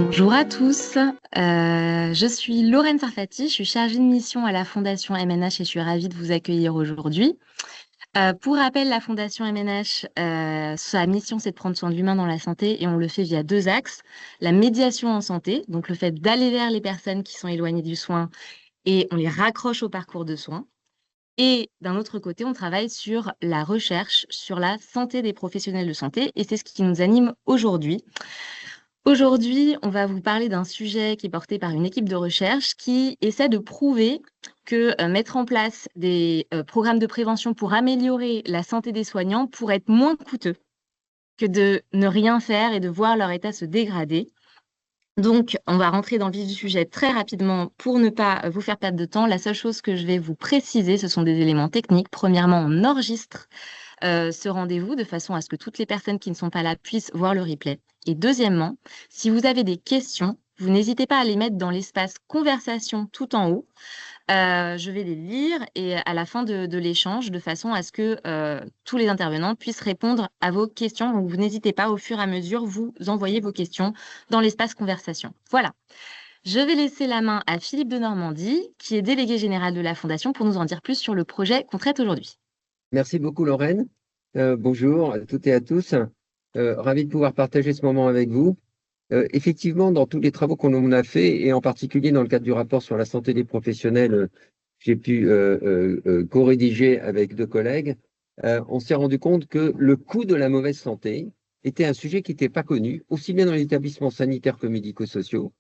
Bonjour à tous, je suis Lorraine Sarfati, je suis chargée de mission à la Fondation MNH et je suis ravie de vous accueillir aujourd'hui. Pour rappel, la Fondation MNH, sa mission c'est de prendre soin de l'humain dans la santé et on le fait via deux axes. La médiation en santé, donc le fait d'aller vers les personnes qui sont éloignées du soin et on les raccroche au parcours de soins. Et d'un autre côté, on travaille sur la recherche, sur la santé des professionnels de santé et c'est ce qui nous anime aujourd'hui. Aujourd'hui, on va vous parler d'un sujet qui est porté par une équipe de recherche qui essaie de prouver que mettre en place des programmes de prévention pour améliorer la santé des soignants pourrait être moins coûteux que de ne rien faire et de voir leur état se dégrader. Donc, on va rentrer dans le vif du sujet très rapidement pour ne pas vous faire perdre de temps. La seule chose que je vais vous préciser, ce sont des éléments techniques. Premièrement, on enregistre ce rendez-vous de façon à ce que toutes les personnes qui ne sont pas là puissent voir le replay. Et deuxièmement, si vous avez des questions, vous n'hésitez pas à les mettre dans l'espace conversation tout en haut. Je vais les lire et à la fin de l'échange, de façon à ce que tous les intervenants puissent répondre à vos questions. Donc, vous n'hésitez pas, au fur et à mesure, vous envoyez vos questions dans l'espace conversation. Voilà. Je vais laisser la main à Philippe de Normandie, qui est délégué général de la Fondation, pour nous en dire plus sur le projet qu'on traite aujourd'hui. Merci beaucoup Lorraine. Bonjour à toutes et à tous. Ravi de pouvoir partager ce moment avec vous. Effectivement, dans tous les travaux qu'on en a fait, et en particulier dans le cadre du rapport sur la santé des professionnels, j'ai pu co-rédiger avec deux collègues, on s'est rendu compte que le coût de la mauvaise santé était un sujet qui n'était pas connu, aussi bien dans les établissements sanitaires que médico-sociaux,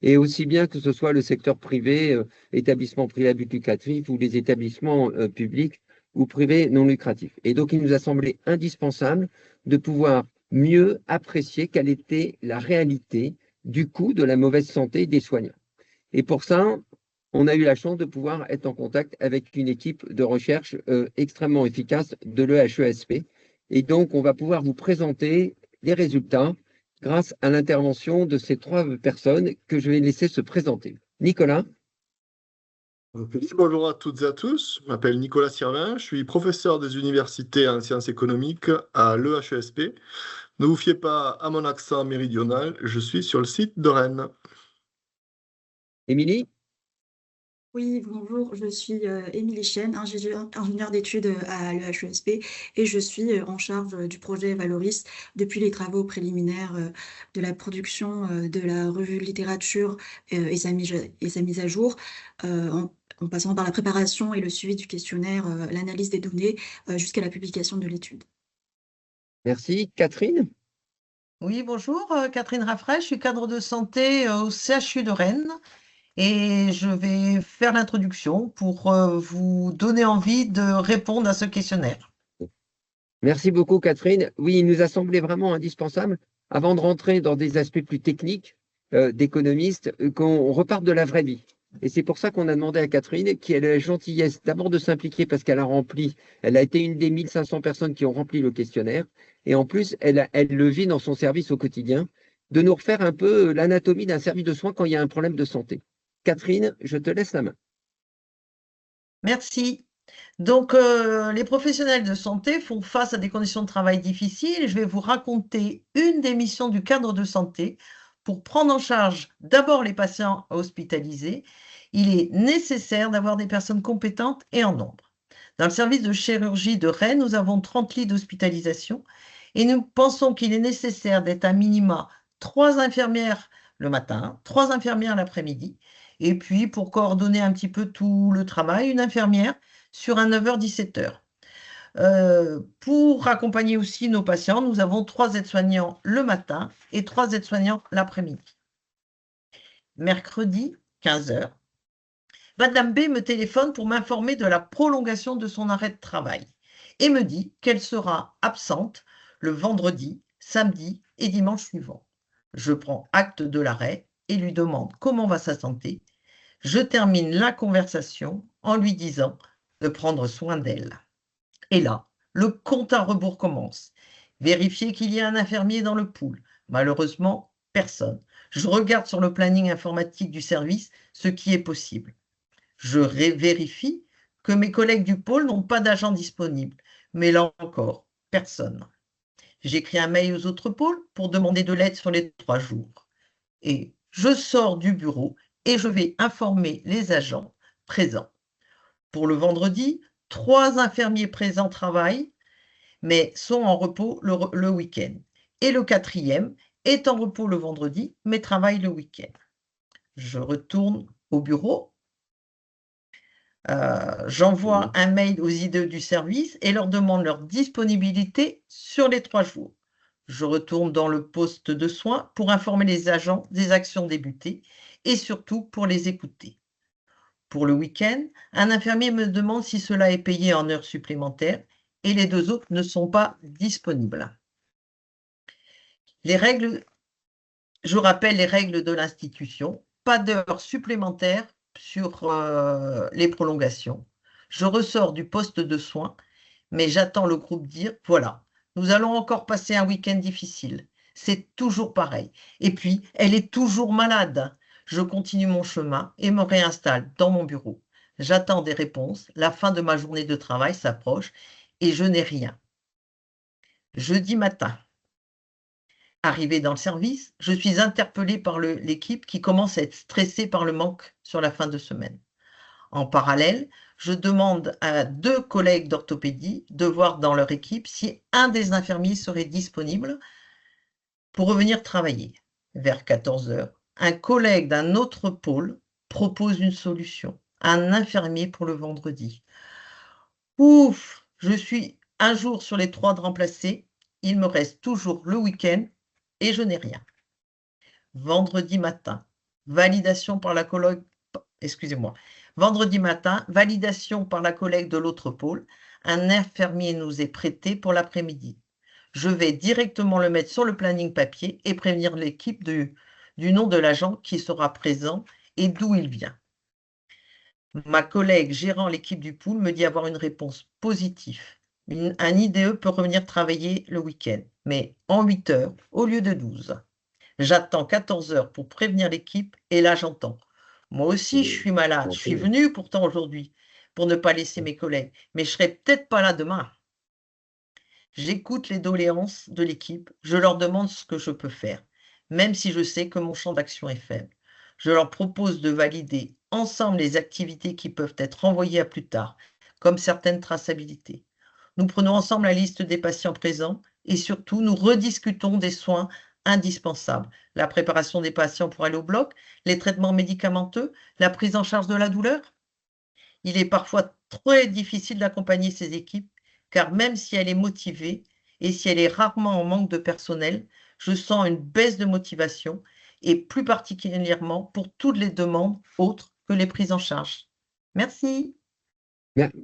et aussi bien que ce soit le secteur privé, établissements privés à but lucratif ou les établissements publics ou privés non lucratifs. Et donc, il nous a semblé indispensable de pouvoir mieux apprécier quelle était la réalité du coût de la mauvaise santé des soignants. Et pour ça, on a eu la chance de pouvoir être en contact avec une équipe de recherche extrêmement efficace de l'EHESP. Et donc, on va pouvoir vous présenter les résultats grâce à l'intervention de ces trois personnes que je vais laisser se présenter. Nicolas? Bonjour à toutes et à tous, je m'appelle Nicolas Sirvin, je suis professeur des universités en sciences économiques à l'EHESP. Ne vous fiez pas à mon accent méridional, je suis sur le site de Rennes. Émilie? Oui, bonjour, je suis Émilie Chen, ingénieure d'études à l'EHESP et je suis en charge du projet Valoris depuis les travaux préliminaires de la production de la revue de littérature et sa mise à jour, en passant par la préparation et le suivi du questionnaire, l'analyse des données jusqu'à la publication de l'étude. Merci. Catherine? Oui, bonjour, Catherine Raffray, je suis cadre de santé au CHU de Rennes et je vais faire l'introduction pour vous donner envie de répondre à ce questionnaire. Merci beaucoup, Catherine. Oui, il nous a semblé vraiment indispensable, avant de rentrer dans des aspects plus techniques d'économistes, qu'on reparte de la vraie vie. Et c'est pour ça qu'on a demandé à Catherine, qui a la gentillesse d'abord de s'impliquer parce qu'elle elle a été une des 1500 personnes qui ont rempli le questionnaire. Et en plus, elle le vit dans son service au quotidien, de nous refaire un peu l'anatomie d'un service de soins quand il y a un problème de santé. Catherine, je te laisse la main. Merci. Donc, les professionnels de santé font face à des conditions de travail difficiles. Je vais vous raconter une des missions du cadre de santé pour prendre en charge d'abord les patients hospitalisés. Il est nécessaire d'avoir des personnes compétentes et en nombre. Dans le service de chirurgie de Rennes, nous avons 30 lits d'hospitalisation et nous pensons qu'il est nécessaire d'être à minima 3 infirmières le matin, 3 infirmières l'après-midi, et puis pour coordonner un petit peu tout le travail, une infirmière sur un 9h-17h. Pour accompagner aussi nos patients, nous avons 3 aides-soignants le matin et 3 aides-soignants l'après-midi. Mercredi, 15h, Madame B me téléphone pour m'informer de la prolongation de son arrêt de travail et me dit qu'elle sera absente le vendredi, samedi et dimanche suivant. Je prends acte de l'arrêt et lui demande comment va sa santé. Je termine la conversation en lui disant de prendre soin d'elle. Et là, le compte à rebours commence. Vérifier qu'il y a un infirmier dans le pool. Malheureusement, personne. Je regarde sur le planning informatique du service ce qui est possible. Je vérifie que mes collègues du pôle n'ont pas d'agent disponible. Mais là encore, personne. J'écris un mail aux autres pôles pour demander de l'aide sur les 3 jours. Et je sors du bureau et je vais informer les agents présents. Pour le vendredi, 3 infirmiers présents travaillent, mais sont en repos le week-end. Et le 4e est en repos le vendredi, mais travaille le week-end. Je retourne au bureau. J'envoie un mail aux IDE du service et leur demande leur disponibilité sur les 3 jours. Je retourne dans le poste de soins pour informer les agents des actions débutées et surtout pour les écouter. Pour le week-end, un infirmier me demande si cela est payé en heures supplémentaires et les 2 autres ne sont pas disponibles. Je rappelle les règles de l'institution, pas d'heures supplémentaires sur les prolongations. Je ressors du poste de soins, mais j'attends le groupe dire, voilà, nous allons encore passer un week-end difficile. C'est toujours pareil. Et puis, elle est toujours malade. Je continue mon chemin et me réinstalle dans mon bureau. J'attends des réponses. La fin de ma journée de travail s'approche et je n'ai rien. Jeudi matin, arrivé dans le service, je suis interpellée par l'équipe qui commence à être stressée par le manque sur la fin de semaine. En parallèle, je demande à 2 collègues d'orthopédie de voir dans leur équipe si un des infirmiers serait disponible pour revenir travailler. Vers 14 h, un collègue d'un autre pôle propose une solution, un infirmier pour le vendredi. Ouf, je suis un jour sur les 3 de remplacer, il me reste toujours le week-end et je n'ai rien. Vendredi matin, validation par la collègue, Vendredi matin, validation par la collègue de l'autre pôle, un infirmier nous est prêté pour l'après-midi. Je vais directement le mettre sur le planning papier et prévenir l'équipe du nom de l'agent qui sera présent et d'où il vient. Ma collègue gérant l'équipe du pool me dit avoir une réponse positive. Un IDE peut revenir travailler le week-end, mais en 8 heures au lieu de 12. J'attends 14 heures pour prévenir l'équipe et là j'entends. Moi aussi, je suis malade. Je suis venue pourtant aujourd'hui pour ne pas laisser mes collègues, mais je serai peut-être pas là demain. J'écoute les doléances de l'équipe, je leur demande ce que je peux faire, même si je sais que mon champ d'action est faible. Je leur propose de valider ensemble les activités qui peuvent être renvoyées à plus tard, comme certaines traçabilités. Nous prenons ensemble la liste des patients présents et surtout, nous rediscutons des soins indispensables. La préparation des patients pour aller au bloc, les traitements médicamenteux, la prise en charge de la douleur. Il est parfois très difficile d'accompagner ces équipes, car même si elle est motivée et si elle est rarement en manque de personnel, je sens une baisse de motivation et plus particulièrement pour toutes les demandes autres que les prises en charge. Merci.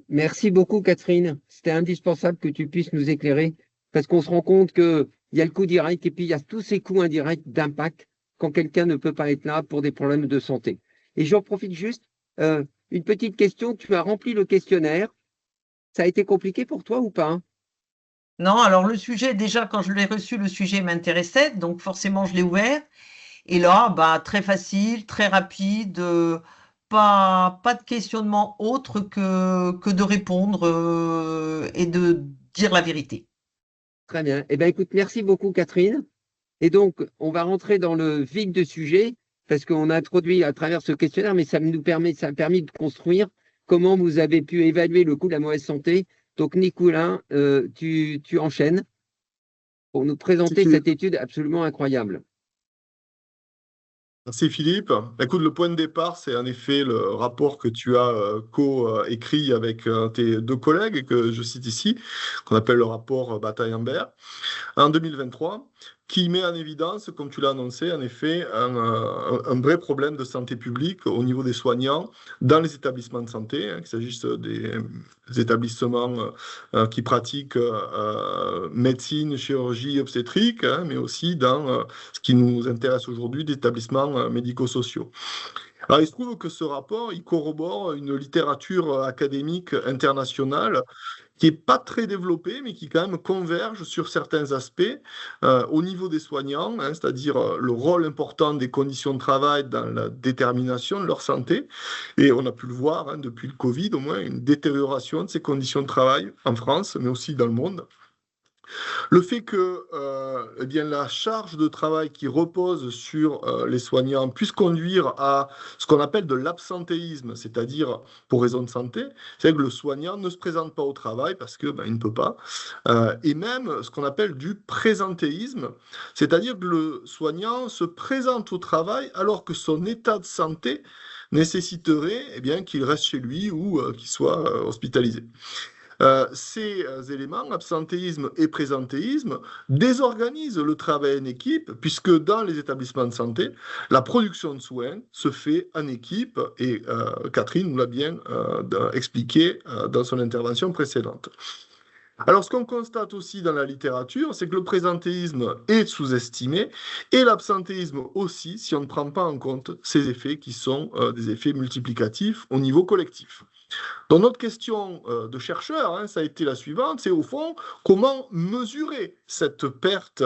Merci beaucoup, Catherine. C'était indispensable que tu puisses nous éclairer parce qu'on se rend compte qu'il y a le coût direct et puis il y a tous ces coûts indirects d'impact quand quelqu'un ne peut pas être là pour des problèmes de santé. Et j'en profite juste, une petite question. Tu as rempli le questionnaire. Ça a été compliqué pour toi ou pas? Non, alors le sujet, déjà, quand je l'ai reçu, le sujet m'intéressait, donc forcément, je l'ai ouvert. Et là, bah, très facile, très rapide, pas de questionnement autre que de répondre et de dire la vérité. Très bien. Eh bien, écoute, merci beaucoup, Catherine. Et donc, on va rentrer dans le vif du sujet parce qu'on a introduit à travers ce questionnaire, mais ça a permis de construire comment vous avez pu évaluer le coût de la mauvaise santé. Donc, Nicolas, tu enchaînes pour nous présenter cette étude absolument incroyable. Merci Philippe. Écoute, le point de départ, c'est en effet le rapport que tu as co-écrit avec tes 2 collègues et que je cite ici, qu'on appelle le rapport Bataille-Ambert, en 2023, qui met en évidence, comme tu l'as annoncé, en effet, un vrai problème de santé publique au niveau des soignants dans les établissements de santé, qu'il s'agisse des établissements qui pratiquent médecine, chirurgie, obstétrique, mais aussi dans ce qui nous intéresse aujourd'hui, des établissements médico-sociaux. Alors, il se trouve que ce rapport, il corrobore une littérature académique internationale qui n'est pas très développée, mais qui quand même converge sur certains aspects au niveau des soignants, c'est-à-dire le rôle important des conditions de travail dans la détermination de leur santé. Et on a pu le voir depuis le Covid, au moins, une détérioration de ces conditions de travail en France, mais aussi dans le monde. Le fait que eh bien, la charge de travail qui repose sur les soignants puisse conduire à ce qu'on appelle de l'absentéisme, c'est-à-dire pour raison de santé, c'est que le soignant ne se présente pas au travail parce que il ne peut pas, et même ce qu'on appelle du présentéisme, c'est-à-dire que le soignant se présente au travail alors que son état de santé nécessiterait eh bien, qu'il reste chez lui ou qu'il soit hospitalisé. Ces éléments, absentéisme et présentéisme, désorganisent le travail en équipe, puisque dans les établissements de santé, la production de soins se fait en équipe, et Catherine nous l'a bien expliqué dans son intervention précédente. Alors, ce qu'on constate aussi dans la littérature, c'est que le présentéisme est sous-estimé et l'absentéisme aussi, si on ne prend pas en compte ces effets qui sont des effets multiplicatifs au niveau collectif. Donc notre question de chercheur, ça a été la suivante, c'est au fond comment mesurer cette perte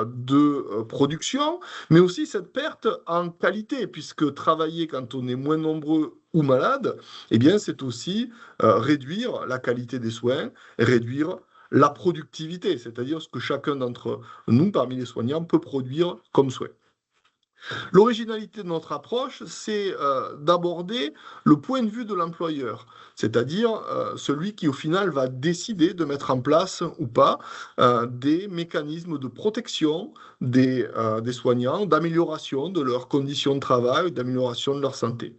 de production, mais aussi cette perte en qualité, puisque travailler quand on est moins nombreux ou malade, eh bien c'est aussi réduire la qualité des soins, réduire la productivité, c'est-à-dire ce que chacun d'entre nous, parmi les soignants, peut produire comme soin. L'originalité de notre approche, c'est d'aborder le point de vue de l'employeur, c'est-à-dire celui qui au final va décider de mettre en place ou pas des mécanismes de protection des soignants, d'amélioration de leurs conditions de travail, d'amélioration de leur santé.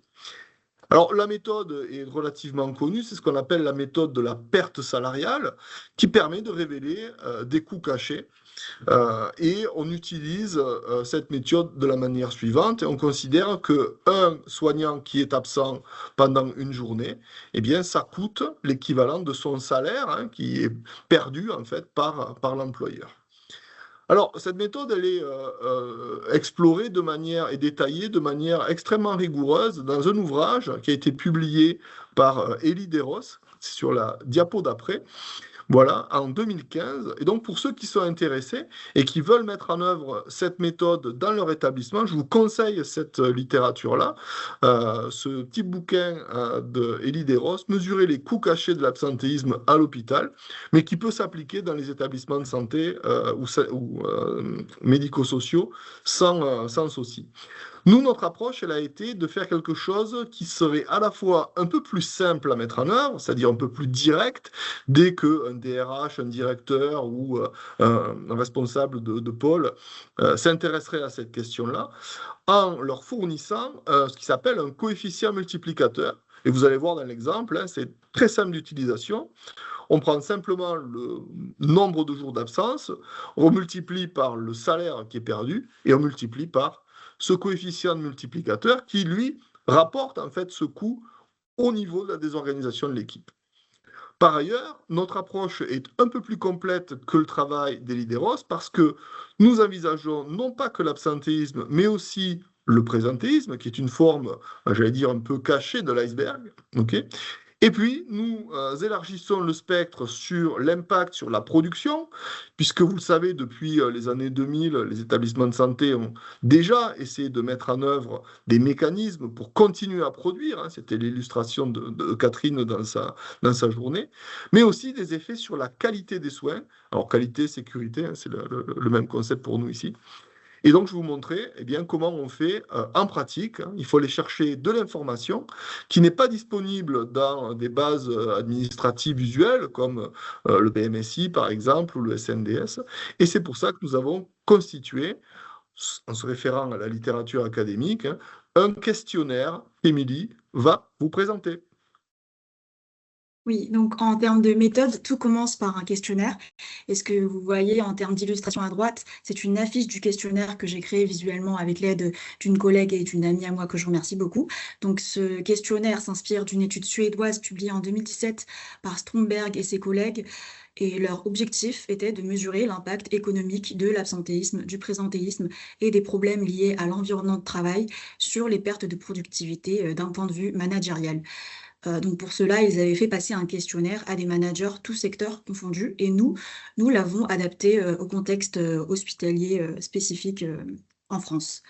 Alors, la méthode est relativement connue, c'est ce qu'on appelle la méthode de la perte salariale, qui permet de révéler des coûts cachés. Et on utilise cette méthode de la manière suivante. On considère qu'un soignant qui est absent pendant une journée, eh bien, ça coûte l'équivalent de son salaire qui est perdu en fait par l'employeur. Alors, cette méthode, elle est explorée de manière et détaillée de manière extrêmement rigoureuse dans un ouvrage qui a été publié par Elie Deros, c'est sur la diapo d'après, voilà, en 2015. Et donc, pour ceux qui sont intéressés et qui veulent mettre en œuvre cette méthode dans leur établissement, je vous conseille cette littérature-là, ce petit bouquin de Elie Deros, Mesurer les coûts cachés de l'absentéisme à l'hôpital, mais qui peut s'appliquer dans les établissements de santé ou médico-sociaux sans souci. Nous, notre approche, elle a été de faire quelque chose qui serait à la fois un peu plus simple à mettre en œuvre, c'est-à-dire un peu plus direct, dès qu'un DRH, un directeur ou un responsable de pôle s'intéresserait à cette question-là, en leur fournissant ce qui s'appelle un coefficient multiplicateur. Et vous allez voir dans l'exemple, c'est très simple d'utilisation. On prend simplement le nombre de jours d'absence, on multiplie par le salaire qui est perdu et on multiplie par ce coefficient multiplicateur qui, lui, rapporte en fait ce coût au niveau de la désorganisation de l'équipe. Par ailleurs, notre approche est un peu plus complète que le travail d'Elie Deros parce que nous envisageons non pas que l'absentéisme, mais aussi le présentéisme, qui est une forme, j'allais dire, un peu cachée de l'iceberg. Okay. Et puis, nous élargissons le spectre sur l'impact sur la production, puisque vous le savez, depuis les années 2000, les établissements de santé ont déjà essayé de mettre en œuvre des mécanismes pour continuer à produire. C'était l'illustration de Catherine dans sa journée, mais aussi des effets sur la qualité des soins. Alors, qualité, sécurité, c'est le même concept pour nous ici. Et donc, je vais vous montrer comment on fait en pratique. Il faut aller chercher de l'information qui n'est pas disponible dans des bases administratives usuelles comme le BMSI, par exemple, ou le SNDS. Et c'est pour ça que nous avons constitué, en se référant à la littérature académique, un questionnaire qu'Émilie va vous présenter. Oui, donc en termes de méthode, tout commence par un questionnaire. Et ce que vous voyez en termes d'illustration à droite, c'est une affiche du questionnaire que j'ai créé visuellement avec l'aide d'une collègue et d'une amie à moi que je remercie beaucoup. Donc ce questionnaire s'inspire d'une étude suédoise publiée en 2017 par Stromberg et ses collègues. Et leur objectif était de mesurer l'impact économique de l'absentéisme, du présentéisme et des problèmes liés à l'environnement de travail sur les pertes de productivité d'un point de vue managérial. Donc pour cela, ils avaient fait passer un questionnaire à des managers, tous secteurs confondus, et nous l'avons adapté au contexte hospitalier spécifique en France.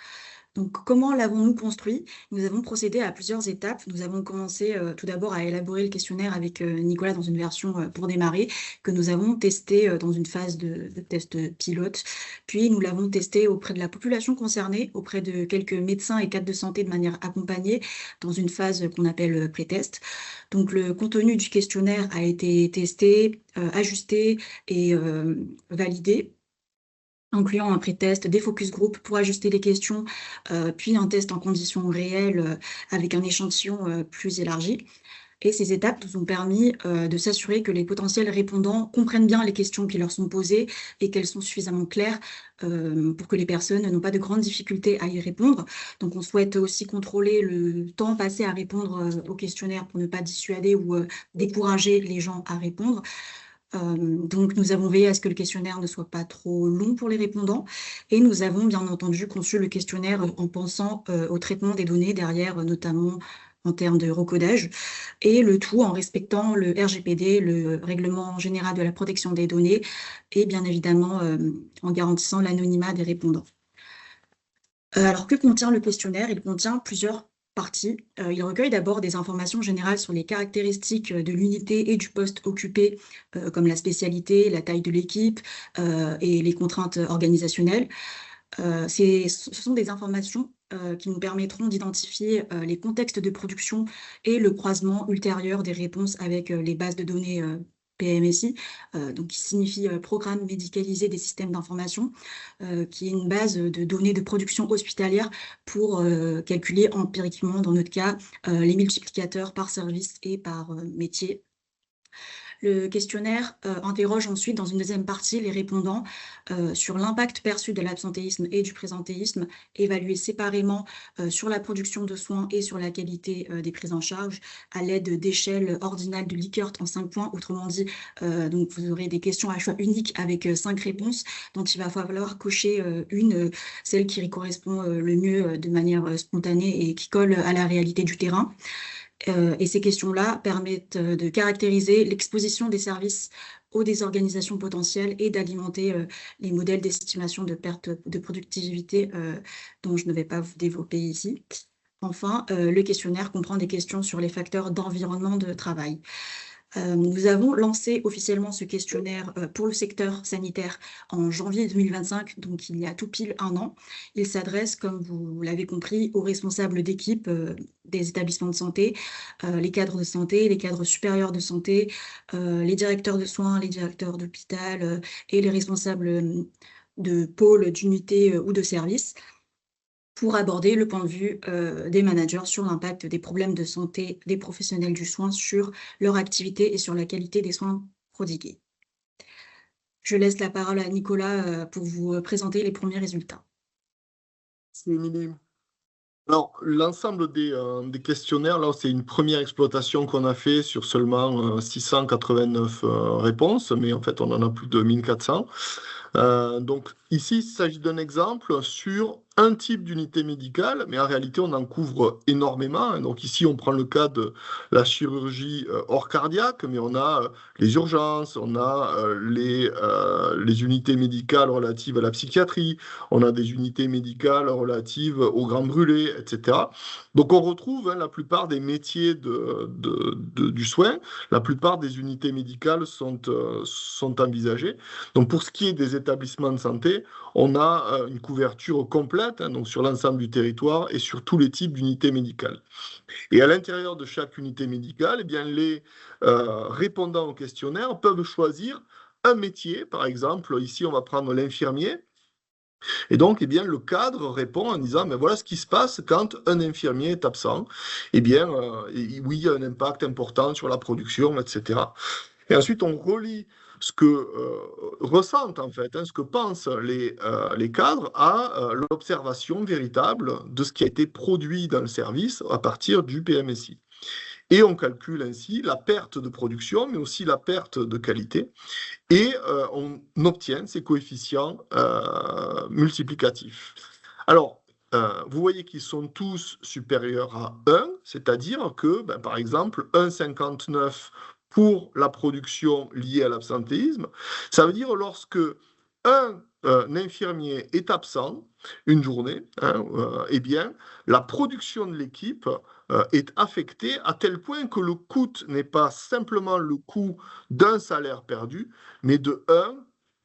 Donc, comment l'avons-nous construit? Nous avons procédé à plusieurs étapes. Nous avons commencé tout d'abord à élaborer le questionnaire avec Nicolas dans une version pour démarrer, que nous avons testé dans une phase de test pilote. Puis, nous l'avons testé auprès de la population concernée, auprès de quelques médecins et cadres de santé de manière accompagnée, dans une phase qu'on appelle pré-test. Donc, le contenu du questionnaire a été testé, ajusté et validé, incluant un pré-test, des focus group pour ajuster les questions, puis un test en conditions réelles avec un échantillon plus élargi. Et ces étapes nous ont permis de s'assurer que les potentiels répondants comprennent bien les questions qui leur sont posées et qu'elles sont suffisamment claires pour que les personnes n'ont pas de grandes difficultés à y répondre. Donc, on souhaite aussi contrôler le temps passé à répondre au questionnaire pour ne pas dissuader ou décourager les gens à répondre. Donc, nous avons veillé à ce que le questionnaire ne soit pas trop long pour les répondants et nous avons bien entendu conçu le questionnaire en pensant au traitement des données derrière, notamment en termes de recodage, et le tout en respectant le RGPD, le Règlement général de la protection des données, et bien évidemment en garantissant l'anonymat des répondants. Alors, que contient le questionnaire? Il contient plusieurs parties. Il recueille d'abord des informations générales sur les caractéristiques de l'unité et du poste occupé, comme la spécialité, la taille de l'équipe et les contraintes organisationnelles. Ce sont des informations qui nous permettront d'identifier les contextes de production et le croisement ultérieur des réponses avec les bases de données PMSI, donc qui signifie Programme médicalisé des systèmes d'information, qui est une base de données de production hospitalière pour calculer empiriquement, dans notre cas, les multiplicateurs par service et par métier. Le questionnaire interroge ensuite, dans une deuxième partie, les répondants sur l'impact perçu de l'absentéisme et du présentéisme, évalué séparément sur la production de soins et sur la qualité des prises en charge, à l'aide d'échelles ordinales de Likert en 5 points. Autrement dit, donc vous aurez des questions à choix unique avec 5 réponses, dont il va falloir cocher celle qui correspond le mieux de manière spontanée et qui colle à la réalité du terrain. Et ces questions-là permettent de caractériser l'exposition des services aux désorganisations potentielles et d'alimenter les modèles d'estimation de perte de productivité dont je ne vais pas vous développer ici. Enfin, le questionnaire comprend des questions sur les facteurs d'environnement de travail. Nous avons lancé officiellement ce questionnaire pour le secteur sanitaire en janvier 2025, donc il y a tout pile 1 an. Il s'adresse, comme vous l'avez compris, aux responsables d'équipe des établissements de santé, les cadres de santé, les cadres supérieurs de santé, les directeurs de soins, les directeurs d'hôpital et les responsables de pôles, d'unités ou de services, pour aborder le point de vue des managers sur l'impact des problèmes de santé des professionnels du soin sur leur activité et sur la qualité des soins prodigués. Je laisse la parole à Nicolas pour vous présenter les premiers résultats. C'est Émilie. Alors, l'ensemble des questionnaires, là, c'est une première exploitation qu'on a fait sur seulement 689 réponses, mais en fait, on en a plus de 1400. Donc, ici, il s'agit d'un exemple sur un type d'unité médicale, mais en réalité, on en couvre énormément. Donc, ici, on prend le cas de la chirurgie hors cardiaque, mais on a les urgences, on a les unités médicales relatives à la psychiatrie, on a des unités médicales relatives aux grands brûlés, etc. Donc, on retrouve la plupart des métiers du soin, la plupart des unités médicales sont envisagées. Donc, pour ce qui est des établissements de santé, on a une couverture complète, donc sur l'ensemble du territoire et sur tous les types d'unités médicales. Et à l'intérieur de chaque unité médicale, eh bien, les répondants au questionnaire peuvent choisir un métier. Par exemple, ici, on va prendre l'infirmier. Et donc, eh bien, le cadre répond en disant, mais voilà ce qui se passe quand un infirmier est absent. Eh bien, oui, il y a un impact important sur la production, etc. Et ensuite, on relie ce que ressentent, en fait, ce que pensent les cadres à l'observation véritable de ce qui a été produit dans le service à partir du PMSI. Et on calcule ainsi la perte de production, mais aussi la perte de qualité, et on obtient ces coefficients multiplicatifs. Alors, vous voyez qu'ils sont tous supérieurs à 1, c'est-à-dire que, par exemple, 1,59 pour la production liée à l'absentéisme, ça veut dire lorsque un infirmier est absent, une journée, eh bien, la production de l'équipe est affectée à tel point que le coût n'est pas simplement le coût d'un salaire perdu, mais de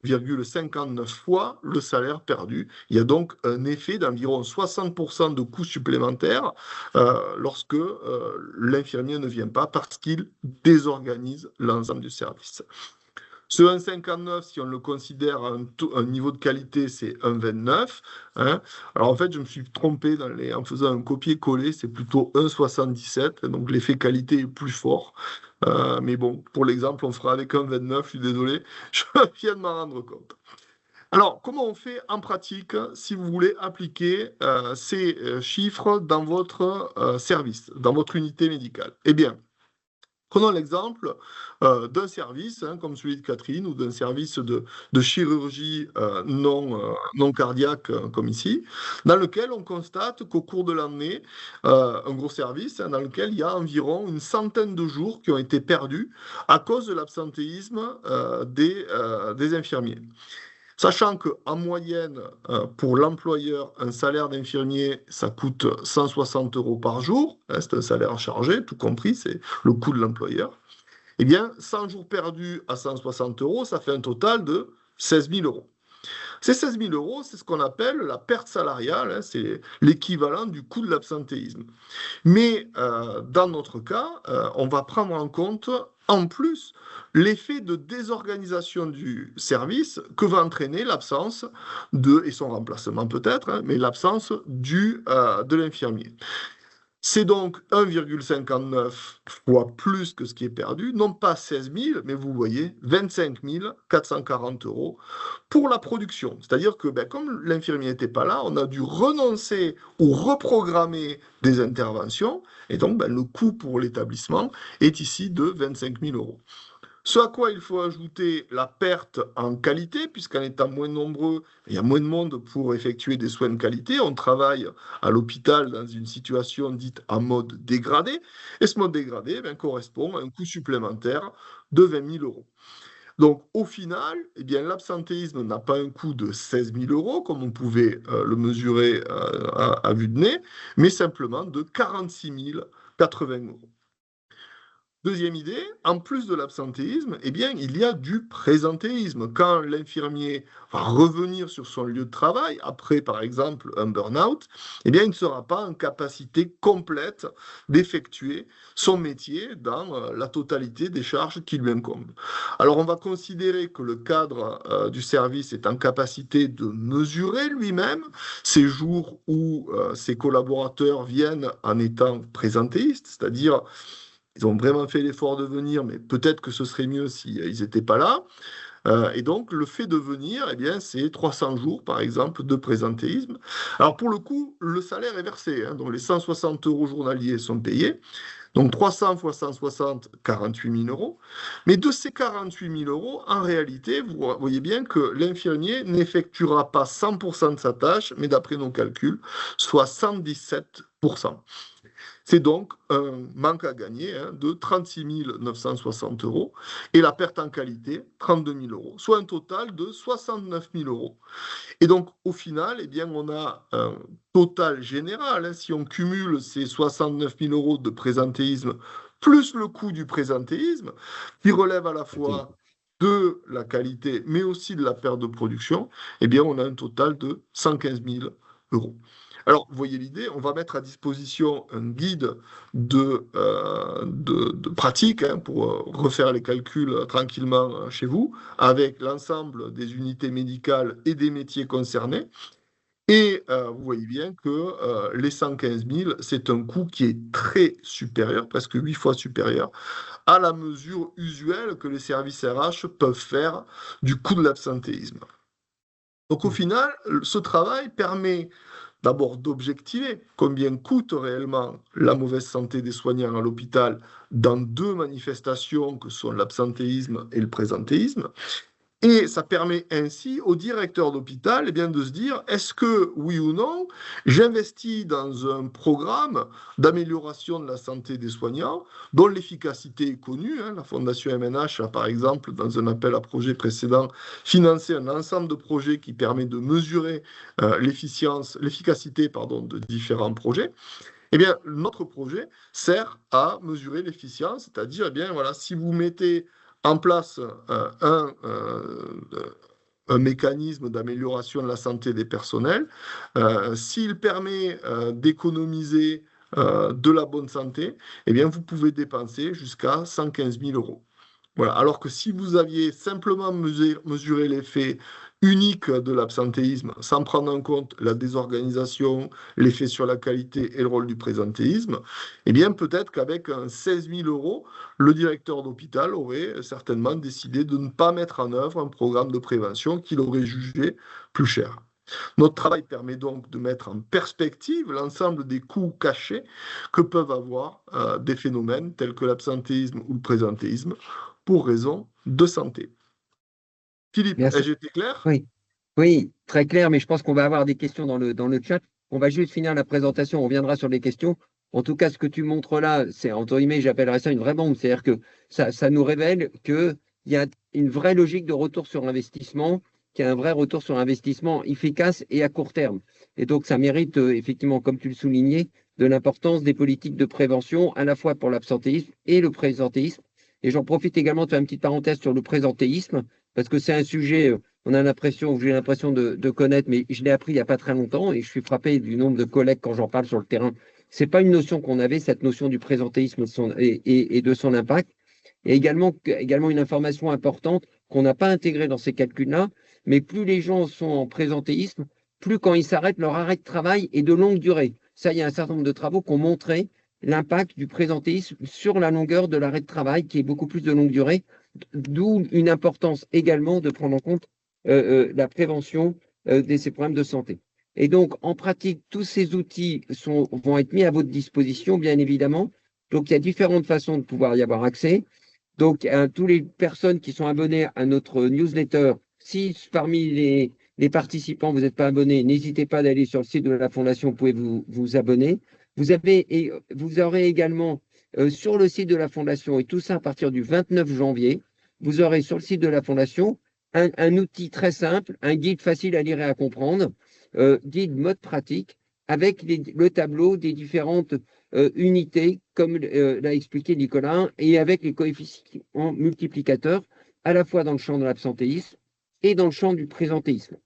1,59 fois le salaire perdu. Il y a donc un effet d'environ 60% de coûts supplémentaires lorsque l'infirmier ne vient pas parce qu'il désorganise l'ensemble du service. Ce 1,59, si on le considère un niveau de qualité, c'est 1,29. Hein. Alors en fait, je me suis trompé en faisant un copier-coller, c'est plutôt 1,77. Donc l'effet qualité est plus fort. Mais bon, pour l'exemple, on fera avec 1,29. Je suis désolé, je viens de m'en rendre compte. Alors, comment on fait en pratique si vous voulez appliquer ces chiffres dans votre service, dans votre unité médicale? Eh bien, prenons l'exemple d'un service, comme celui de Catherine, ou d'un service de chirurgie non cardiaque, comme ici, dans lequel on constate qu'au cours de l'année, un gros service, dans lequel il y a environ une centaine de jours qui ont été perdus à cause de l'absentéisme des infirmiers. Sachant qu'en moyenne, pour l'employeur, un salaire d'infirmier, ça coûte 160 € par jour, c'est un salaire chargé, tout compris, c'est le coût de l'employeur. Eh bien, 100 jours perdus à 160 €, ça fait un total de 16 000 €. Ces 16 000 €, c'est ce qu'on appelle la perte salariale, c'est l'équivalent du coût de l'absentéisme. Mais dans notre cas, on va prendre en compte en plus l'effet de désorganisation du service que va entraîner l'absence et son remplacement peut-être, mais l'absence de l'infirmier. C'est donc 1,59 fois plus que ce qui est perdu, non pas 16 000, mais vous voyez 25 440 € pour la production. C'est-à-dire que comme l'infirmier n'était pas là, on a dû renoncer ou reprogrammer des interventions, et donc le coût pour l'établissement est ici de 25 000 €. Ce à quoi il faut ajouter la perte en qualité, puisqu'en étant moins nombreux, il y a moins de monde pour effectuer des soins de qualité. On travaille à l'hôpital dans une situation dite en mode dégradé, et ce mode dégradé correspond à un coût supplémentaire de 20 000 €. Donc, au final, l'absentéisme n'a pas un coût de 16 000 € comme on pouvait le mesurer à vue de nez, mais simplement de 46 080 €. Deuxième idée, en plus de l'absentéisme, il y a du présentéisme. Quand l'infirmier va revenir sur son lieu de travail, après par exemple un burn-out, il ne sera pas en capacité complète d'effectuer son métier dans la totalité des charges qui lui incombent. Alors on va considérer que le cadre du service est en capacité de mesurer lui-même ces jours où ses collaborateurs viennent en étant présentéistes, c'est-à-dire ils ont vraiment fait l'effort de venir, mais peut-être que ce serait mieux s'ils n'étaient pas là. Et donc, le fait de venir, c'est 300 jours, par exemple, de présentéisme. Alors, pour le coup, le salaire est versé. Donc, les 160 € journaliers sont payés. Donc, 300 fois 160, 48 000 €. Mais de ces 48 000 €, en réalité, vous voyez bien que l'infirmier n'effectuera pas 100% de sa tâche, mais d'après nos calculs, soit 117%. C'est donc un manque à gagner de 36 960 € et la perte en qualité, 32 000 €, soit un total de 69 000 €. Et donc, au final, on a un total général, si on cumule ces 69 000 € de présentéisme plus le coût du présentéisme, qui relève à la fois de la qualité, mais aussi de la perte de production, on a un total de 115 000 €. Alors, vous voyez l'idée, on va mettre à disposition un guide de pratique pour refaire les calculs tranquillement chez vous, avec l'ensemble des unités médicales et des métiers concernés. Et vous voyez bien que les 115 000, c'est un coût qui est très supérieur, presque 8 fois supérieur, à la mesure usuelle que les services RH peuvent faire du coût de l'absentéisme. Donc au final, ce travail permet d'abord d'objectiver combien coûte réellement la mauvaise santé des soignants à l'hôpital dans deux manifestations que sont l'absentéisme et le présentéisme, Et ça permet ainsi au directeur d'hôpital de se dire, est-ce que, oui ou non, j'investis dans un programme d'amélioration de la santé des soignants, dont l'efficacité est connue. La Fondation MNH a, par exemple, dans un appel à projet précédent, financé un ensemble de projets qui permet de mesurer l'efficacité de différents projets. Eh bien, notre projet sert à mesurer l'efficience, c'est-à-dire, voilà, si vous mettez en place un mécanisme d'amélioration de la santé des personnels, s'il permet d'économiser de la bonne santé, eh bien, vous pouvez dépenser jusqu'à 115 000 euros. Voilà. Alors que si vous aviez simplement mesuré l'effet unique de l'absentéisme, sans prendre en compte la désorganisation, l'effet sur la qualité et le rôle du présentéisme, eh bien peut-être qu'avec 16 000 euros, le directeur d'hôpital aurait certainement décidé de ne pas mettre en œuvre un programme de prévention qu'il aurait jugé plus cher. Notre travail permet donc de mettre en perspective l'ensemble des coûts cachés que peuvent avoir des phénomènes tels que l'absentéisme ou le présentéisme pour raison de santé. Philippe, ai-je été clair? Oui. Oui, très clair, mais je pense qu'on va avoir des questions dans le chat. On va juste finir la présentation, on reviendra sur les questions. En tout cas, ce que tu montres là, c'est entre guillemets, j'appellerais ça une vraie bombe. C'est-à-dire que ça nous révèle qu'il y a une vraie logique de retour sur investissement, qu'il y a un vrai retour sur investissement efficace et à court terme. Et donc, ça mérite effectivement, comme tu le soulignais, de l'importance des politiques de prévention, à la fois pour l'absentéisme et le présentéisme. Et j'en profite également de faire une petite parenthèse sur le présentéisme, parce que c'est un sujet, j'ai l'impression de connaître, mais je l'ai appris il n'y a pas très longtemps et je suis frappé du nombre de collègues quand j'en parle sur le terrain. C'est pas une notion qu'on avait, cette notion du présentéisme et de son impact. Et également une information importante qu'on n'a pas intégrée dans ces calculs-là, mais plus les gens sont en présentéisme, plus quand ils s'arrêtent, leur arrêt de travail est de longue durée. Ça, il y a un certain nombre de travaux qui ont montré l'impact du présentéisme sur la longueur de l'arrêt de travail, qui est beaucoup plus de longue durée, d'où une importance également de prendre en compte la prévention de ces problèmes de santé. Et donc, en pratique, tous ces outils vont être mis à votre disposition, bien évidemment. Donc, il y a différentes façons de pouvoir y avoir accès. Donc, toutes les personnes qui sont abonnées à notre newsletter, si parmi les participants, vous n'êtes pas abonnés, n'hésitez pas d'aller sur le site de la Fondation, vous pouvez vous abonner. Vous aurez également sur le site de la Fondation, et tout ça à partir du 29 janvier, vous aurez sur le site de la Fondation un outil très simple, un guide facile à lire et à comprendre, guide mode pratique, avec le tableau des différentes unités, comme l'a expliqué Nicolas, et avec les coefficients multiplicateurs, à la fois dans le champ de l'absentéisme et dans le champ du présentéisme.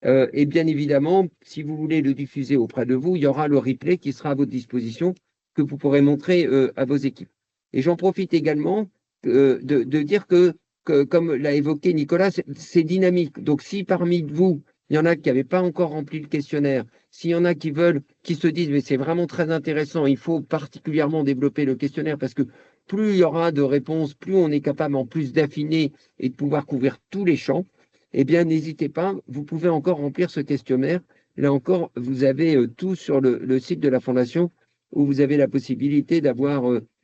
Et bien évidemment, si vous voulez le diffuser auprès de vous, il y aura le replay qui sera à votre disposition, que vous pourrez montrer à vos équipes. Et j'en profite également de dire que, comme l'a évoqué Nicolas, c'est dynamique. Donc, si parmi vous, il y en a qui n'avaient pas encore rempli le questionnaire, s'il y en a qui se disent, mais c'est vraiment très intéressant, il faut particulièrement développer le questionnaire parce que plus il y aura de réponses, plus on est capable en plus d'affiner et de pouvoir couvrir tous les champs, eh bien, n'hésitez pas, vous pouvez encore remplir ce questionnaire. Là encore, vous avez tout sur le site de la Fondation où vous avez la possibilité d'avoir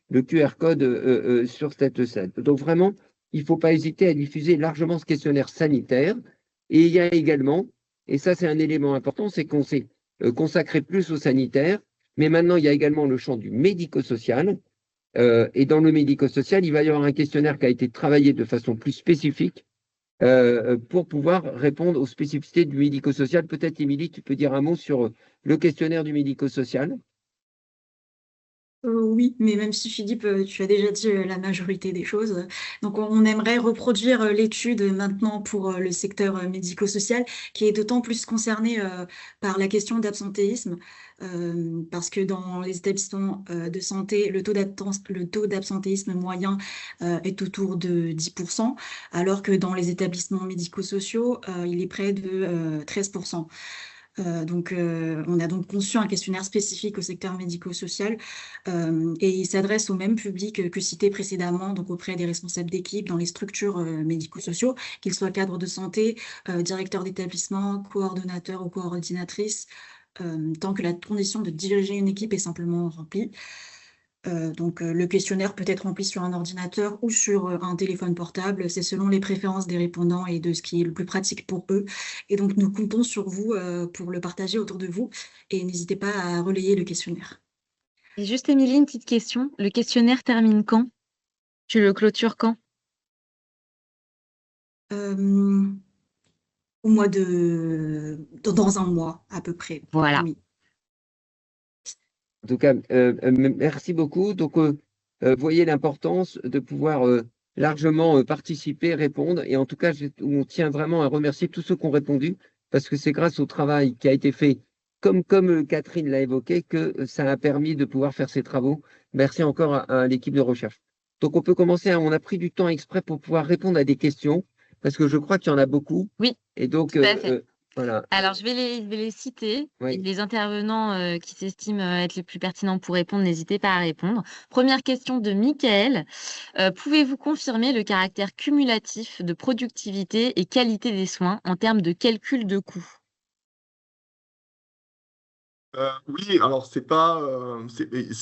le QR code sur cette scène. Donc vraiment, il ne faut pas hésiter à diffuser largement ce questionnaire sanitaire. Et il y a également, et ça c'est un élément important, c'est qu'on s'est consacré plus au sanitaire, mais maintenant il y a également le champ du médico-social. Et dans le médico-social, il va y avoir un questionnaire qui a été travaillé de façon plus spécifique pour pouvoir répondre aux spécificités du médico-social. Peut-être, Émilie, tu peux dire un mot sur le questionnaire du médico-social? Oui, mais même si Philippe, tu as déjà dit la majorité des choses. Donc, on aimerait reproduire l'étude maintenant pour le secteur médico-social, qui est d'autant plus concerné par la question d'absentéisme, parce que dans les établissements de santé, le taux d'absentéisme moyen est autour de 10%, alors que dans les établissements médico-sociaux, il est près de 13%. Donc, on a donc conçu un questionnaire spécifique au secteur médico-social et il s'adresse au même public que cité précédemment, donc auprès des responsables d'équipe dans les structures médico-sociaux, qu'ils soient cadres de santé, directeurs d'établissement, coordonnateurs ou coordinatrices, tant que la condition de diriger une équipe est simplement remplie. Donc, le questionnaire peut être rempli sur un ordinateur ou sur un téléphone portable. C'est selon les préférences des répondants et de ce qui est le plus pratique pour eux. Et donc, nous comptons sur vous pour le partager autour de vous. Et n'hésitez pas à relayer le questionnaire. Et juste, Émilie, une petite question. Le questionnaire termine quand? Tu le clôtures quand? Euh, dans un mois à peu près. Voilà. Oui. En tout cas, merci beaucoup. Donc, voyez l'importance de pouvoir largement participer, répondre. Et en tout cas, on tient vraiment à remercier tous ceux qui ont répondu, parce que c'est grâce au travail qui a été fait, comme Catherine l'a évoqué, que ça a permis de pouvoir faire ces travaux. Merci encore à l'équipe de recherche. Donc, on peut commencer. On a pris du temps exprès pour pouvoir répondre à des questions, parce que je crois qu'il y en a beaucoup. Oui, Et donc, tout à fait. voilà. Alors, je vais les citer. Et Oui. les intervenants qui s'estiment être les plus pertinents pour répondre, n'hésitez pas à répondre. Première question de Michael. Pouvez-vous confirmer le caractère cumulatif de productivité et qualité des soins en termes de calcul de coûts? Oui, alors c'est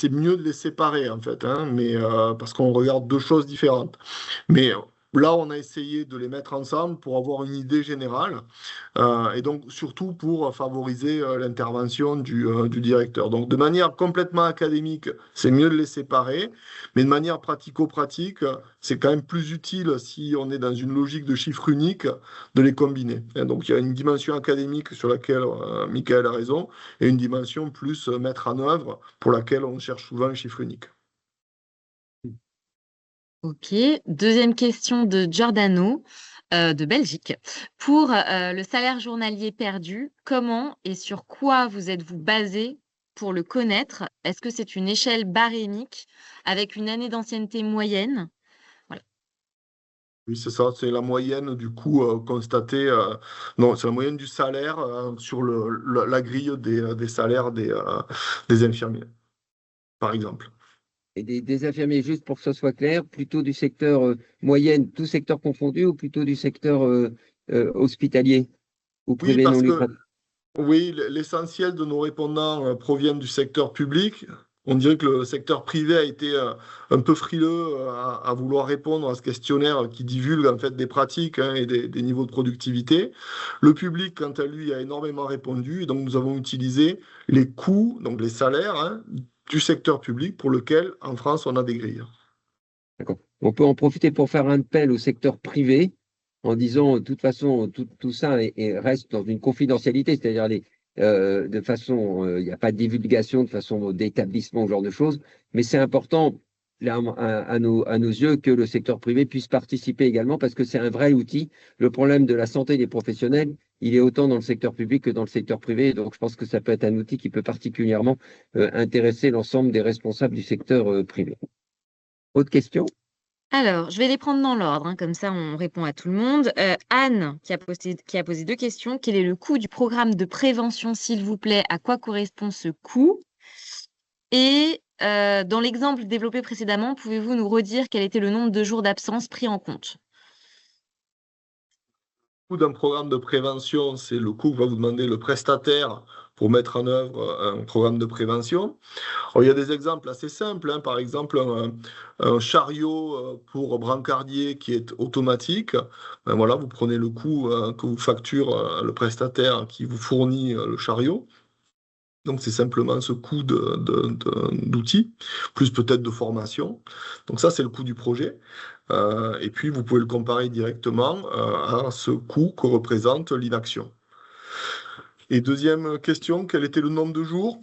mieux de les séparer en fait, hein, mais parce qu'on regarde deux choses différentes. Mais là, on a essayé de les mettre ensemble pour avoir une idée générale et donc surtout pour favoriser l'intervention du directeur. Donc de manière complètement académique, c'est mieux de les séparer, mais de manière pratico-pratique, c'est quand même plus utile si on est dans une logique de chiffre unique de les combiner. Et donc il y a une dimension académique sur laquelle Michael a raison et une dimension plus mettre en œuvre pour laquelle on cherche souvent un chiffre unique. Ok. Deuxième question de Giordano de Belgique. Pour le salaire journalier perdu, comment et sur quoi vous êtes-vous basé pour le connaître? Est-ce que c'est une échelle barémique avec une année d'ancienneté moyenne? Voilà. Oui, c'est ça, c'est la moyenne du coût constaté. Non, c'est la moyenne du salaire sur la grille des salaires des infirmiers, par exemple. Et des infirmiers, juste pour que ce soit clair, plutôt du secteur moyenne, tout secteur confondu, ou plutôt du secteur hospitalier ou Oui, privé non parce que lucratif? oui, l'essentiel de nos répondants proviennent du secteur public. On dirait que le secteur privé a été un peu frileux à vouloir répondre à ce questionnaire qui divulgue en fait des pratiques hein, et des niveaux de productivité. Le public, quant à lui, a énormément répondu et donc nous avons utilisé les coûts, donc les salaires hein, du secteur public pour lequel en France on a des grilles. D'accord. On peut en profiter pour faire un appel au secteur privé en disant, de toute façon, tout ça reste dans une confidentialité, c'est-à-dire de façon, il n'y a pas de divulgation de façon d'établissement, ce genre de choses, mais c'est important là, à nos yeux que le secteur privé puisse participer également parce que c'est un vrai outil. Le problème de la santé des professionnels, il est autant dans le secteur public que dans le secteur privé, donc je pense que ça peut être un outil qui peut particulièrement intéresser l'ensemble des responsables du secteur privé. Autre question? Alors, je vais les prendre dans l'ordre, hein, comme ça on répond à tout le monde. Anne qui a posé deux questions. Quel est le coût du programme de prévention, s'il vous plaît? À quoi correspond ce coût? Et dans l'exemple développé précédemment, pouvez-vous nous redire quel était le nombre de jours d'absence pris en compte? Le coût d'un programme de prévention, c'est le coût que va vous demander le prestataire pour mettre en œuvre un programme de prévention. Alors, il y a des exemples assez simples, hein. Par exemple, un chariot pour brancardier qui est automatique. Ben voilà, vous prenez le coût que vous facture le prestataire qui vous fournit le chariot. Donc, c'est simplement ce coût d'outils, plus peut-être de formation. Donc, ça, c'est le coût du projet. Et puis, vous pouvez le comparer directement à ce coût que représente l'inaction. Et deuxième question, quel était le nombre de jours?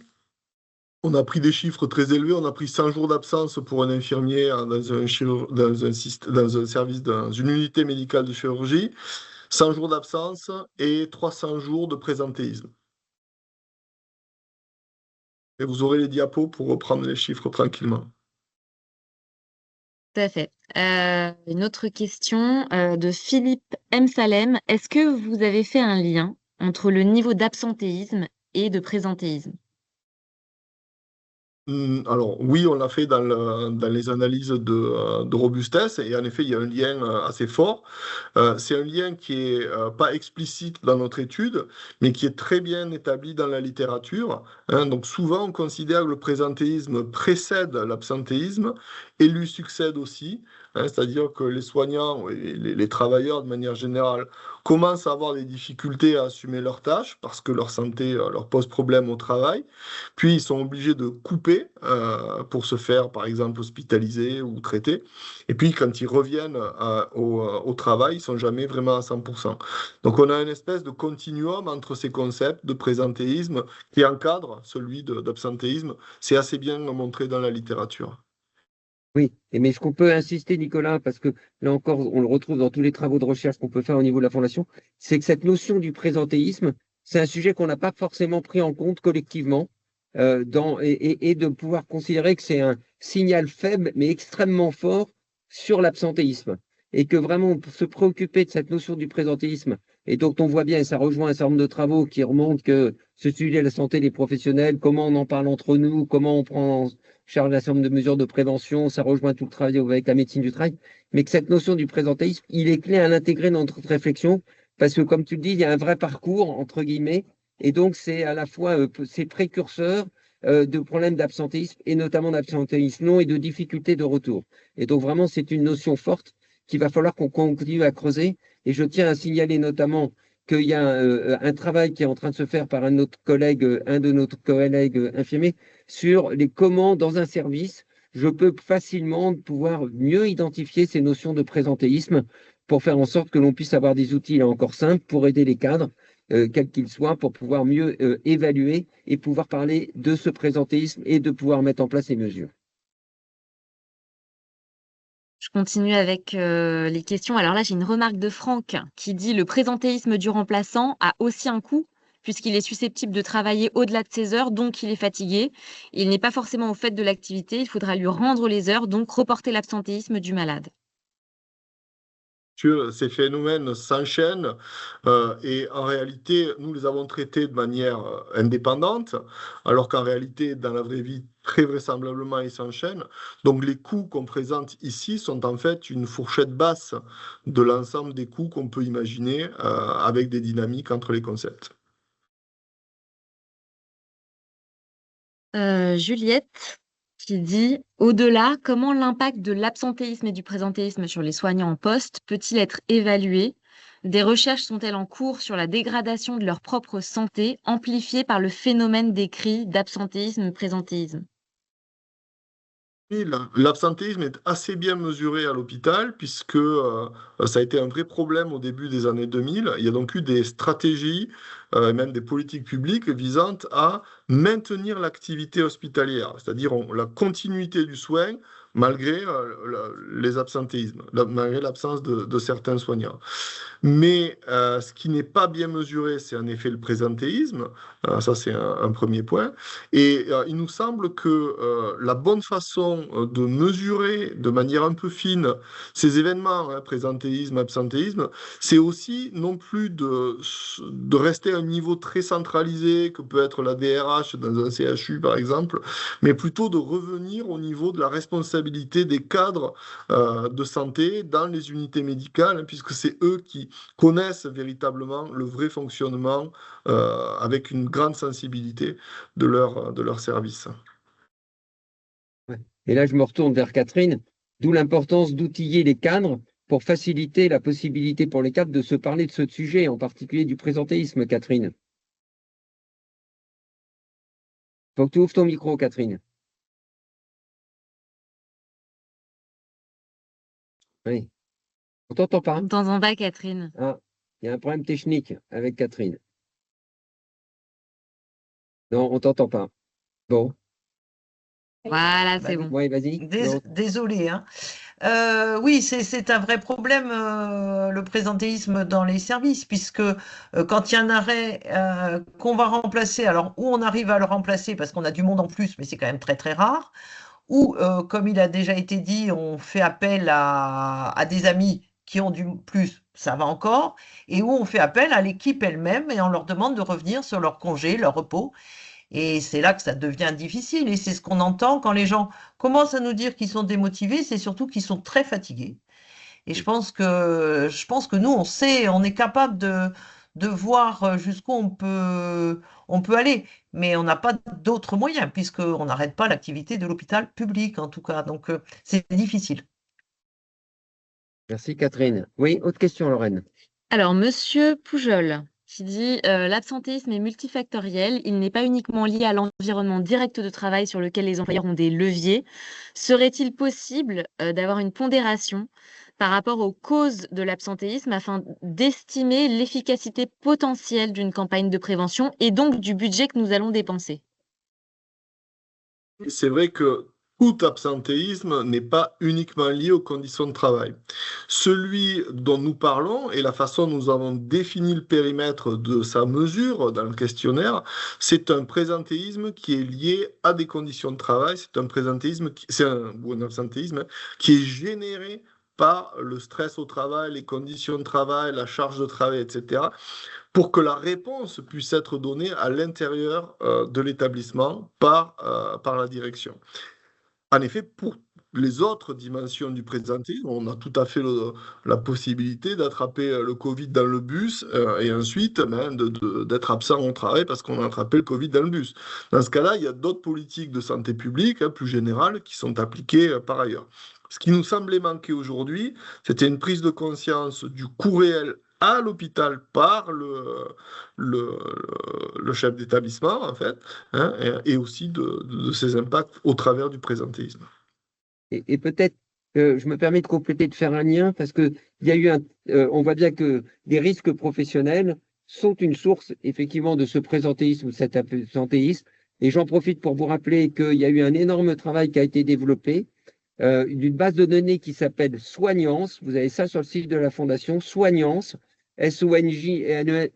On a pris des chiffres très élevés. On a pris 100 jours d'absence pour un infirmier dans un service, dans une unité médicale de chirurgie, 100 jours d'absence et 300 jours de présentéisme. Et vous aurez les diapos pour reprendre les chiffres tranquillement. Tout à fait. Une autre question de Philippe M. Salem. Est-ce que vous avez fait un lien entre le niveau d'absentéisme et de présentéisme? Alors oui, on l'a fait dans les analyses de robustesse et en effet, il y a un lien assez fort. C'est un lien qui est pas explicite dans notre étude, mais qui est très bien établi dans la littérature, hein. Donc souvent, on considère que le présentéisme précède l'absentéisme et lui succède aussi, hein. C'est-à-dire que les soignants et les travailleurs, de manière générale, commencent à avoir des difficultés à assumer leurs tâches parce que leur santé leur pose problème au travail. Puis ils sont obligés de couper pour se faire, par exemple, hospitaliser ou traiter. Et puis quand ils reviennent au travail, ils sont jamais vraiment à 100%. Donc on a une espèce de continuum entre ces concepts de présentéisme qui encadre celui d'absentéisme. C'est assez bien montré dans la littérature. Oui, mais ce qu'on peut insister, Nicolas, parce que là encore, on le retrouve dans tous les travaux de recherche qu'on peut faire au niveau de la Fondation, c'est que cette notion du présentéisme, c'est un sujet qu'on n'a pas forcément pris en compte collectivement, et de pouvoir considérer que c'est un signal faible, mais extrêmement fort sur l'absentéisme. Et que vraiment, pour se préoccuper de cette notion du présentéisme, et donc on voit bien, et ça rejoint un certain nombre de travaux qui remontent que ce sujet de la santé des professionnels, comment on en parle entre nous, comment on prend charge d'un certain nombre de mesures de prévention, ça rejoint tout le travail avec la médecine du travail, mais que cette notion du présentéisme, il est clé à l'intégrer dans notre réflexion, parce que comme tu le dis, il y a un vrai parcours, entre guillemets, et donc c'est à la fois c'est précurseur de problèmes d'absentéisme, et notamment d'absentéisme long et de difficultés de retour. Et donc vraiment, c'est une notion forte qu'il va falloir qu'on continue à creuser, et je tiens à signaler notamment qu'il y a un travail qui est en train de se faire par un de nos collègues infirmiers, sur les comment, dans un service, je peux facilement pouvoir mieux identifier ces notions de présentéisme pour faire en sorte que l'on puisse avoir des outils là encore simples pour aider les cadres, quels qu'ils soient, pour pouvoir mieux évaluer et pouvoir parler de ce présentéisme et de pouvoir mettre en place les mesures. Je continue avec les questions. Alors là, j'ai une remarque de Franck qui dit: le présentéisme du remplaçant a aussi un coût, puisqu'il est susceptible de travailler au-delà de ses heures, donc il est fatigué. Il n'est pas forcément au fait de l'activité, il faudra lui rendre les heures, donc reporter l'absentéisme du malade. Ces phénomènes s'enchaînent et en réalité, nous les avons traités de manière indépendante, alors qu'en réalité, dans la vraie vie, très vraisemblablement, ils s'enchaînent. Donc les coûts qu'on présente ici sont en fait une fourchette basse de l'ensemble des coûts qu'on peut imaginer avec des dynamiques entre les concepts. Juliette qui dit: au-delà, comment l'impact de l'absentéisme et du présentéisme sur les soignants en poste peut-il être évalué? Des recherches sont-elles en cours sur la dégradation de leur propre santé, amplifiée par le phénomène décrit d'absentéisme-présentéisme? Oui, l'absentéisme est assez bien mesuré à l'hôpital puisque ça a été un vrai problème au début des années 2000. Il y a donc eu des stratégies et même des politiques publiques visant à maintenir l'activité hospitalière, c'est-à-dire la continuité du soin malgré les absentéismes, malgré l'absence de certains soignants. Mais ce qui n'est pas bien mesuré, c'est en effet le présentéisme. Ça, c'est un premier point. Et il nous semble que la bonne façon de mesurer de manière un peu fine ces événements, hein, présentéisme, absentéisme, c'est aussi non plus de rester à un niveau très centralisé que peut être la DRH dans un CHU par exemple, mais plutôt de revenir au niveau de la responsabilité des cadres de santé dans les unités médicales, hein, puisque c'est eux qui connaissent véritablement le vrai fonctionnement avec une grande sensibilité de leur service. Ouais. Et là, je me retourne vers Catherine, d'où l'importance d'outiller les cadres pour faciliter la possibilité pour les cadres de se parler de ce sujet, en particulier du présentéisme, Catherine. Faut que tu ouvres ton micro, Catherine. Oui. On t'entend pas? On t'entend pas, Catherine. Ah, il y a un problème technique avec Catherine. Non, on t'entend pas. Bon. Voilà, c'est bon. Oui, vas-y. Désolé, hein. Oui, c'est un vrai problème, le présentéisme dans les services, puisque quand il y a un arrêt qu'on va remplacer, alors où on arrive à le remplacer parce qu'on a du monde en plus, mais c'est quand même très très rare, ou comme il a déjà été dit, on fait appel à des amis qui ont du plus, ça va encore, et où on fait appel à l'équipe elle-même et on leur demande de revenir sur leur congé, leur repos. Et c'est là que ça devient difficile. Et c'est ce qu'on entend quand les gens commencent à nous dire qu'ils sont démotivés, c'est surtout qu'ils sont très fatigués. Et je pense que nous, on sait, on est capable de voir jusqu'où on peut aller. Mais on n'a pas d'autres moyens, puisqu'on n'arrête pas l'activité de l'hôpital public, en tout cas. Donc, c'est difficile. Merci Catherine. Oui, autre question, Lorraine. Alors, Monsieur Poujol, qui dit l'absentéisme est multifactoriel, il n'est pas uniquement lié à l'environnement direct de travail sur lequel les employeurs ont des leviers. Serait-il possible d'avoir une pondération par rapport aux causes de l'absentéisme afin d'estimer l'efficacité potentielle d'une campagne de prévention et donc du budget que nous allons dépenser? C'est vrai que tout absentéisme n'est pas uniquement lié aux conditions de travail. Celui dont nous parlons et la façon dont nous avons défini le périmètre de sa mesure dans le questionnaire, c'est un présentéisme qui est lié à des conditions de travail. C'est un présentéisme, ou un absentéisme qui est généré par le stress au travail, les conditions de travail, la charge de travail, etc., pour que la réponse puisse être donnée à l'intérieur de l'établissement par la direction. En effet, pour les autres dimensions du présentéisme, on a tout à fait la possibilité d'attraper le Covid dans le bus et ensuite d'être absent au travail parce qu'on a attrapé le Covid dans le bus. Dans ce cas-là, il y a d'autres politiques de santé publique plus générales qui sont appliquées par ailleurs. Ce qui nous semblait manquer aujourd'hui, c'était une prise de conscience du coût réel à l'hôpital par le chef d'établissement, en fait, hein, et aussi de ses impacts au travers du présentéisme. Et peut-être, je me permets de compléter, de faire un lien, parce que il y a eu on voit bien que les risques professionnels sont une source, effectivement, de ce présentéisme ou de cet absentéisme. Et j'en profite pour vous rappeler qu'il y a eu un énorme travail qui a été développé d'une base de données qui s'appelle Soignance. Vous avez ça sur le site de la Fondation, Soignance, SONJNCES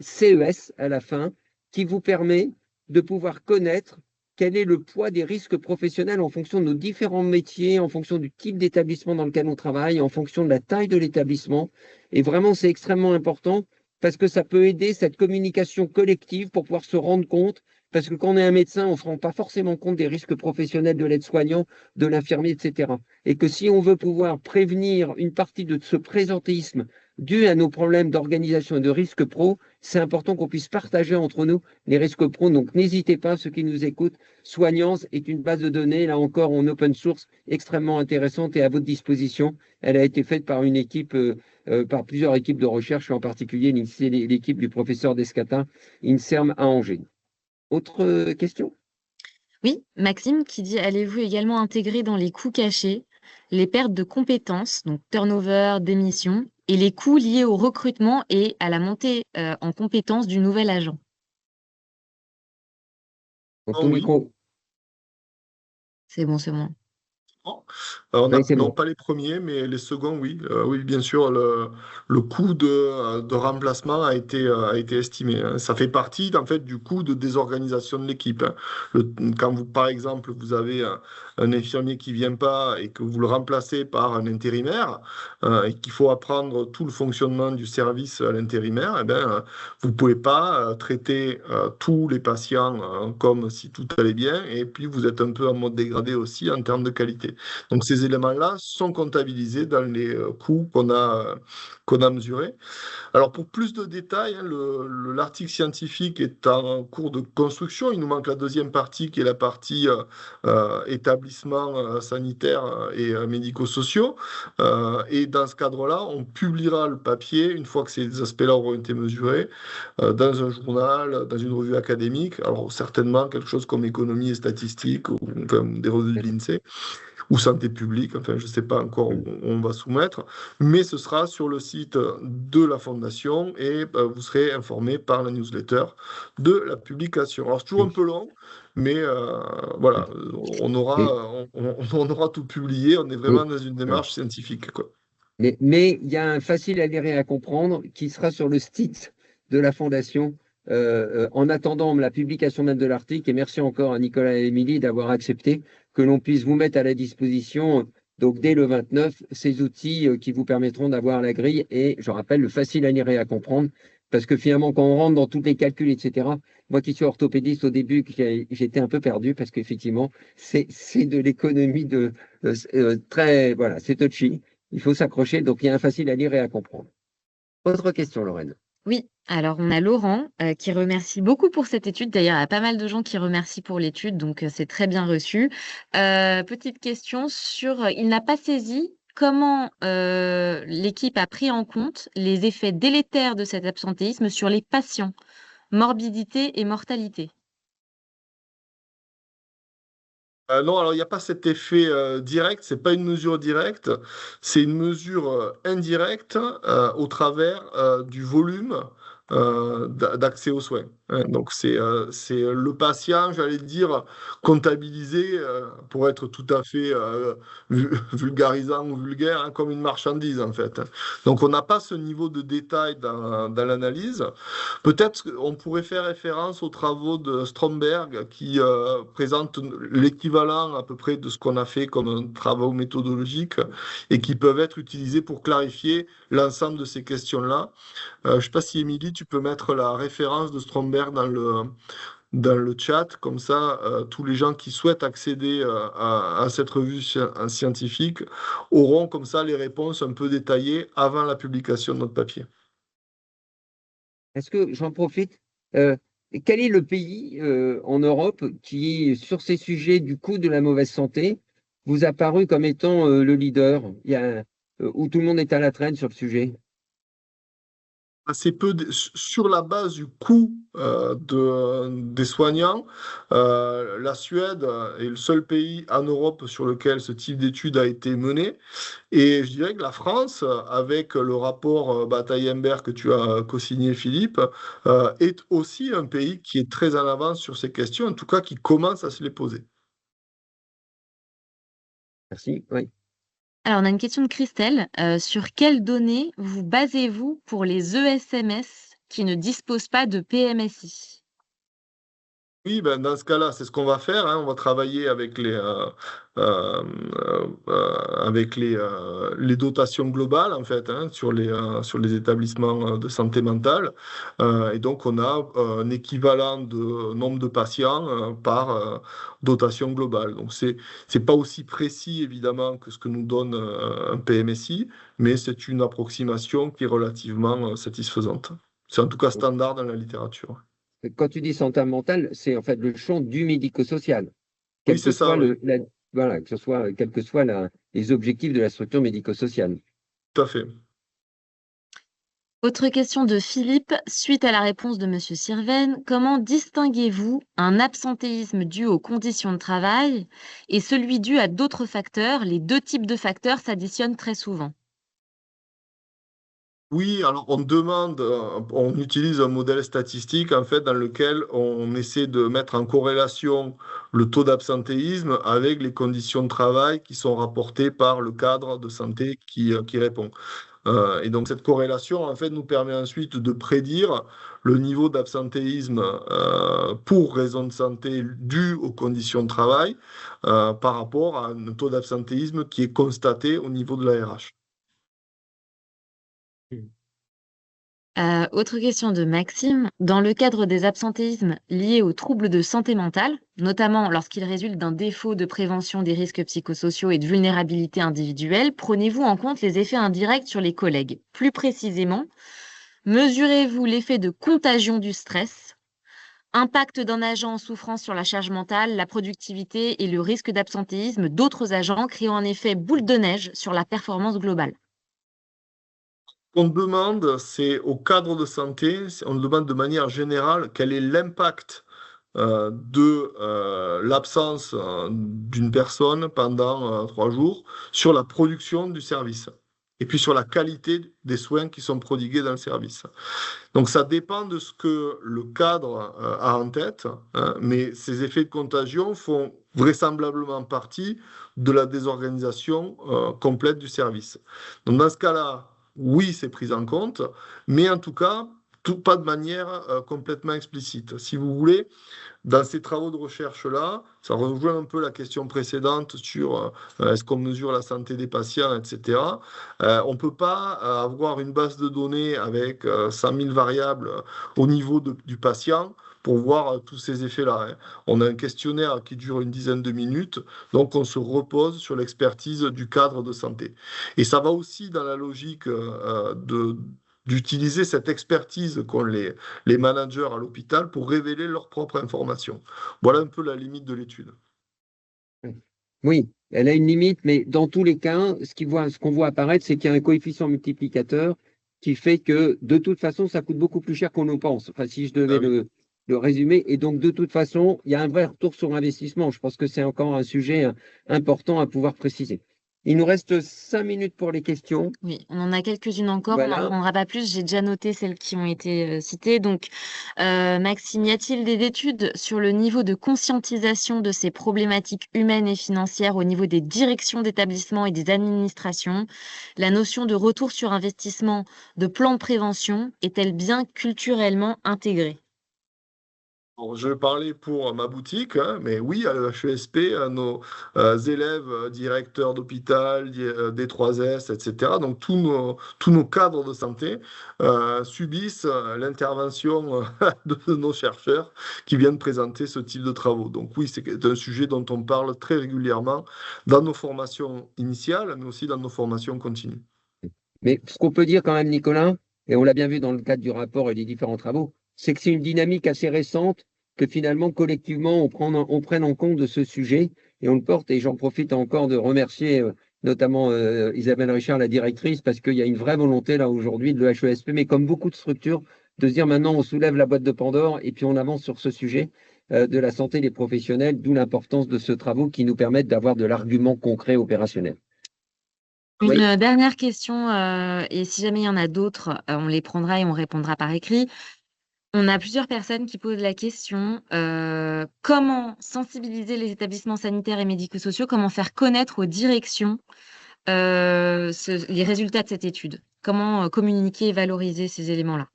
à la fin, qui vous permet de pouvoir connaître quel est le poids des risques professionnels en fonction de nos différents métiers, en fonction du type d'établissement dans lequel on travaille, en fonction de la taille de l'établissement. Et vraiment, c'est extrêmement important parce que ça peut aider cette communication collective pour pouvoir se rendre compte. Parce que quand on est un médecin, on ne se rend pas forcément compte des risques professionnels de l'aide-soignant, de l'infirmier, etc. Et que si on veut pouvoir prévenir une partie de ce présentéisme dû à nos problèmes d'organisation et de risques pro, c'est important qu'on puisse partager entre nous les risques pro. Donc n'hésitez pas, ceux qui nous écoutent, Soignance est une base de données, là encore en open source, extrêmement intéressante et à votre disposition. Elle a été faite par une équipe, par plusieurs équipes de recherche, et en particulier l'équipe du professeur Descatin, INSERM à Angers. Autre question? Oui, Maxime qui dit allez-vous également intégrer dans les coûts cachés les pertes de compétences, donc turnover, démission, et les coûts liés au recrutement et à la montée en compétences du nouvel agent? Oui. C'est bon, c'est bon. Non, pas les premiers, mais les seconds, oui. Oui, bien sûr, le coût de remplacement a été estimé, hein. Ça fait partie, en fait, du coût de désorganisation de l'équipe, hein. Quand par exemple, vous avez un infirmier qui vient pas et que vous le remplacez par un intérimaire et qu'il faut apprendre tout le fonctionnement du service à l'intérimaire, vous pouvez pas traiter tous les patients comme si tout allait bien et puis vous êtes un peu en mode dégradé aussi en termes de qualité. Donc ces éléments-là sont comptabilisés dans les coûts qu'on a mesurés. Alors pour plus de détails, hein, l'article scientifique est en cours de construction. Il nous manque la deuxième partie qui est la partie établissements sanitaires et médico-sociaux. Et dans ce cadre-là, on publiera le papier une fois que ces aspects-là auront été mesurés dans un journal, dans une revue académique. Alors certainement quelque chose comme économie et statistique ou enfin, des revues de l'INSEE. Ou santé publique, enfin je ne sais pas encore où on va soumettre, mais ce sera sur le site de la Fondation et vous serez informé par la newsletter de la publication. Alors c'est toujours un peu long, mais voilà, on aura tout publié, on est vraiment dans une démarche scientifique, quoi. Mais il y a un facile à lire et à comprendre qui sera sur le site de la Fondation en attendant la publication même de l'article. Et merci encore à Nicolas et Émilie d'avoir accepté que l'on puisse vous mettre à la disposition, donc dès le 29, ces outils qui vous permettront d'avoir la grille et, je rappelle, le facile à lire et à comprendre Parce que finalement, quand on rentre dans tous les calculs, etc., moi qui suis orthopédiste au début, j'étais un peu perdu parce qu'effectivement, c'est de l'économie très, voilà, c'est touchy. Il faut s'accrocher, donc il y a un facile à lire et à comprendre. Autre question, Lorraine. Oui, alors on a Laurent qui remercie beaucoup pour cette étude. D'ailleurs, il y a pas mal de gens qui remercient pour l'étude, donc c'est très bien reçu. Petite question sur, il n'a pas saisi comment l'équipe a pris en compte les effets délétères de cet absentéisme sur les patients, morbidité et mortalité. Non, alors il n'y a pas cet effet direct, c'est pas une mesure directe, c'est une mesure indirecte au travers du volume d'accès aux soins. Hein. Donc c'est le patient, j'allais dire, comptabilisé pour être tout à fait vulgarisant ou vulgaire, hein, comme une marchandise en fait. Donc on n'a pas ce niveau de détail dans l'analyse. Peut-être qu'on pourrait faire référence aux travaux de Stromberg qui présentent l'équivalent à peu près de ce qu'on a fait comme travaux méthodologiques et qui peuvent être utilisés pour clarifier l'ensemble de ces questions-là. Je ne sais pas si, Émilie, tu peux mettre la référence de Stromberg dans le chat, comme ça, tous les gens qui souhaitent accéder à cette revue scientifique auront comme ça les réponses un peu détaillées avant la publication de notre papier. Est-ce que j'en profite? Quel est le pays en Europe qui, sur ces sujets du coût de la mauvaise santé, vous a paru comme étant le leader, où tout le monde est à la traîne sur le sujet? Assez peu sur la base du coût des soignants. La Suède est le seul pays en Europe sur lequel ce type d'étude a été mené. Et je dirais que la France, avec le rapport Bataille-Imbert que tu as co-signé, Philippe, est aussi un pays qui est très en avance sur ces questions, en tout cas qui commence à se les poser. Merci. Oui. Alors, on a une question de Christelle. Sur quelles données vous basez-vous pour les ESMS qui ne disposent pas de PMSI? Oui, ben dans ce cas-là, c'est ce qu'on va faire. Hein. On va travailler euh, avec les dotations globales, en fait, hein, sur les établissements de santé mentale. Et donc, on a un équivalent de nombre de patients par dotation globale. Donc, c'est pas aussi précis, évidemment, que ce que nous donne un PMSI, mais c'est une approximation qui est relativement satisfaisante. C'est en tout cas standard dans la littérature. Quand tu dis santé mentale, c'est en fait le champ du médico-social, Oui, quel c'est que ça, soit oui, voilà, quels que soient les objectifs de la structure médico-sociale. tout à fait. Autre question de Philippe. Suite à la réponse de Monsieur Sirven, comment distinguez-vous un absentéisme dû aux conditions de travail et celui dû à d'autres facteurs? Les deux types de facteurs s'additionnent très souvent. Oui, alors on utilise un modèle statistique en fait dans lequel on essaie de mettre en corrélation le taux d'absentéisme avec les conditions de travail qui sont rapportées par le cadre de santé qui répond. Et donc cette corrélation en fait nous permet ensuite de prédire le niveau d'absentéisme pour raison de santé dû aux conditions de travail par rapport à un taux d'absentéisme qui est constaté au niveau de la RH. Autre question de Maxime. Dans le cadre des absentéismes liés aux troubles de santé mentale, notamment lorsqu'ils résultent d'un défaut de prévention des risques psychosociaux et de vulnérabilité individuelle, prenez-vous en compte les effets indirects sur les collègues? Plus précisément, mesurez-vous l'effet de contagion du stress, impact d'un agent en souffrance sur la charge mentale, la productivité et le risque d'absentéisme d'autres agents, créant un effet boule de neige sur la performance globale? On demande, c'est au cadre de santé, on demande de manière générale quel est l'impact de l'absence d'une personne pendant 3 jours sur la production du service et puis sur la qualité des soins qui sont prodigués dans le service. Donc ça dépend de ce que le cadre a en tête, hein, mais ces effets de contagion font vraisemblablement partie de la désorganisation complète du service. Donc dans ce cas-là, oui, c'est pris en compte, mais en tout cas, pas de manière complètement explicite. Si vous voulez, dans ces travaux de recherche-là, ça rejoint un peu la question précédente sur est-ce qu'on mesure la santé des patients, etc. On ne peut pas avoir une base de données avec 100 000 variables au niveau du patient pour voir tous ces effets-là, hein. On a un questionnaire qui dure une dizaine de minutes, donc on se repose sur l'expertise du cadre de santé. Et ça va aussi dans la logique d'utiliser cette expertise qu'ont les managers à l'hôpital pour révéler leurs propres informations. Voilà un peu la limite de l'étude. Oui, elle a une limite, mais dans tous les cas, ce qu'on voit apparaître, c'est qu'il y a un coefficient multiplicateur qui fait que de toute façon, ça coûte beaucoup plus cher qu'on nous pense. Enfin, si je devais le résumer, et donc de toute façon, il y a un vrai retour sur investissement. Je pense que c'est encore un sujet important à pouvoir préciser. Il nous reste 5 minutes pour les questions. Oui, on en a quelques-unes encore, on Voilà. n'en prendra pas plus. J'ai déjà noté celles qui ont été citées. Donc, Maxime, y a-t-il des études sur le niveau de conscientisation de ces problématiques humaines et financières au niveau des directions d'établissements et des administrations? La notion de retour sur investissement, de plan de prévention, est-elle bien culturellement intégrée? Bon, je vais parler pour ma boutique, hein, mais oui, à l'EHESP, nos élèves directeurs d'hôpital, D3S, etc., donc tous nos cadres de santé subissent l'intervention de nos chercheurs qui viennent présenter ce type de travaux. Donc oui, c'est un sujet dont on parle très régulièrement dans nos formations initiales, mais aussi dans nos formations continues. Mais ce qu'on peut dire quand même, Nicolas, et on l'a bien vu dans le cadre du rapport et des différents travaux, c'est que c'est une dynamique assez récente que finalement, collectivement, on prenne en compte de ce sujet et on le porte. Et j'en profite encore de remercier notamment Isabelle Richard, la directrice, parce qu'il y a une vraie volonté là aujourd'hui de l'EHESP, mais comme beaucoup de structures, de se dire maintenant on soulève la boîte de Pandore et puis on avance sur ce sujet de la santé des professionnels, d'où l'importance de ce travaux qui nous permettent d'avoir de l'argument concret opérationnel. Une Oui. dernière question, et si jamais il y en a d'autres, on les prendra et on répondra par écrit. On a plusieurs personnes qui posent la question, comment sensibiliser les établissements sanitaires et médico-sociaux, comment faire connaître aux directions les résultats de cette étude? Comment communiquer et valoriser ces éléments-là?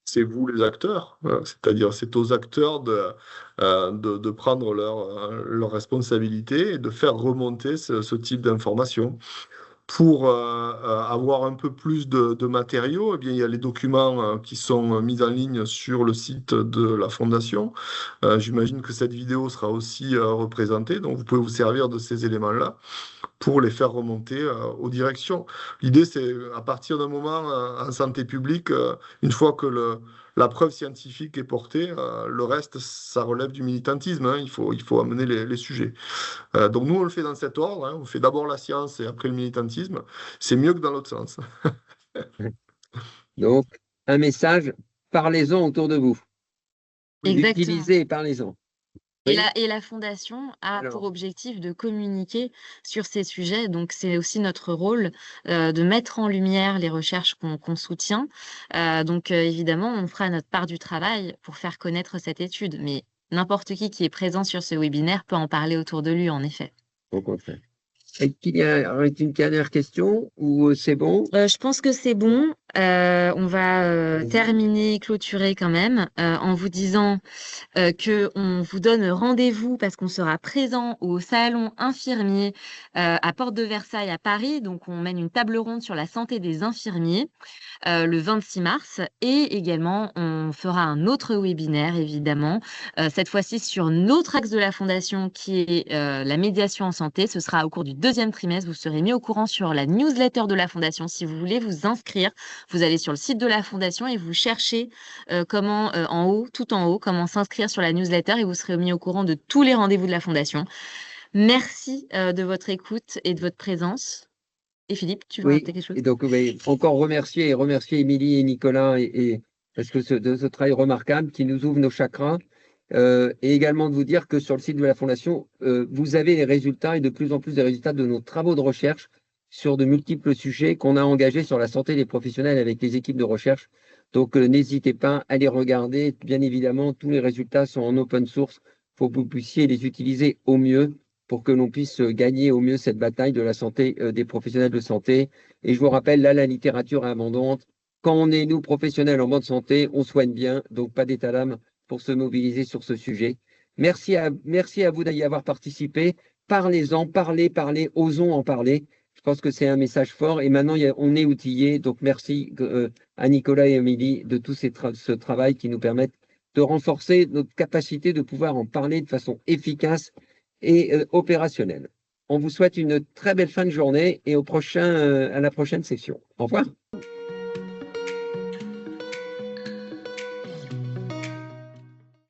C'est vous les acteurs, c'est-à-dire c'est aux acteurs de prendre leur responsabilité et de faire remonter ce type d'informations. Pour avoir un peu plus de matériaux, eh bien, il y a les documents qui sont mis en ligne sur le site de la Fondation. J'imagine que cette vidéo sera aussi représentée, donc vous pouvez vous servir de ces éléments-là pour les faire remonter aux directions. L'idée, c'est à partir d'un moment en santé publique, une fois que la preuve scientifique est portée, le reste, ça relève du militantisme, hein. Il faut amener les sujets. Donc nous, on le fait dans cet ordre, hein. On fait d'abord la science et après le militantisme. C'est mieux que dans l'autre sens. Donc, un message, parlez-en autour de vous. Exactement. L'utilisez et parlez-en. Et Oui. la Fondation a pour Alors, objectif de communiquer sur ces sujets. Donc, c'est aussi notre rôle de mettre en lumière les recherches qu'on soutient. Donc, évidemment, on fera notre part du travail pour faire connaître cette étude. Mais n'importe qui est présent sur ce webinaire peut en parler autour de lui, en effet. au contraire. Est-ce qu'il y a une dernière question ou c'est bon? Je pense que c'est bon. On va terminer, clôturer quand même, en vous disant que on vous donne rendez-vous parce qu'on sera présent au salon infirmier à Porte de Versailles à Paris. Donc, on mène une table ronde sur la santé des infirmiers le 26 mars. Et également, on fera un autre webinaire, évidemment, cette fois-ci sur notre axe de la Fondation qui est la médiation en santé. Ce sera au cours du 2e trimestre. Vous serez mis au courant sur la newsletter de la Fondation. Si vous voulez vous inscrire, vous allez sur le site de la Fondation et vous cherchez comment, en haut, tout en haut, comment s'inscrire sur la newsletter et vous serez mis au courant de tous les rendez-vous de la Fondation. Merci de votre écoute et de votre présence. Et Philippe, tu veux rajouter quelque chose? Et donc, encore remercier Émilie et Nicolas parce que de ce travail remarquable qui nous ouvre nos chakras. Et également de vous dire que sur le site de la Fondation, vous avez les résultats et de plus en plus des résultats de nos travaux de recherche sur de multiples sujets qu'on a engagés sur la santé des professionnels avec les équipes de recherche. Donc, n'hésitez pas à les regarder. Bien évidemment, tous les résultats sont en open source pour que vous puissiez les utiliser au mieux pour que l'on puisse gagner au mieux cette bataille de la santé des professionnels de santé. Et je vous rappelle, là, la littérature est abondante. Quand on est, nous, professionnels en bonne santé, on soigne bien, donc pas d'état d'âme pour se mobiliser sur ce sujet. Merci à vous d'y avoir participé. Parlez-en, parlez, osons en parler. Je pense que c'est un message fort et maintenant on est outillés. Donc merci à Nicolas et Émilie de tout ce travail qui nous permettent de renforcer notre capacité de pouvoir en parler de façon efficace et opérationnelle. On vous souhaite une très belle fin de journée et à la prochaine session. Au revoir.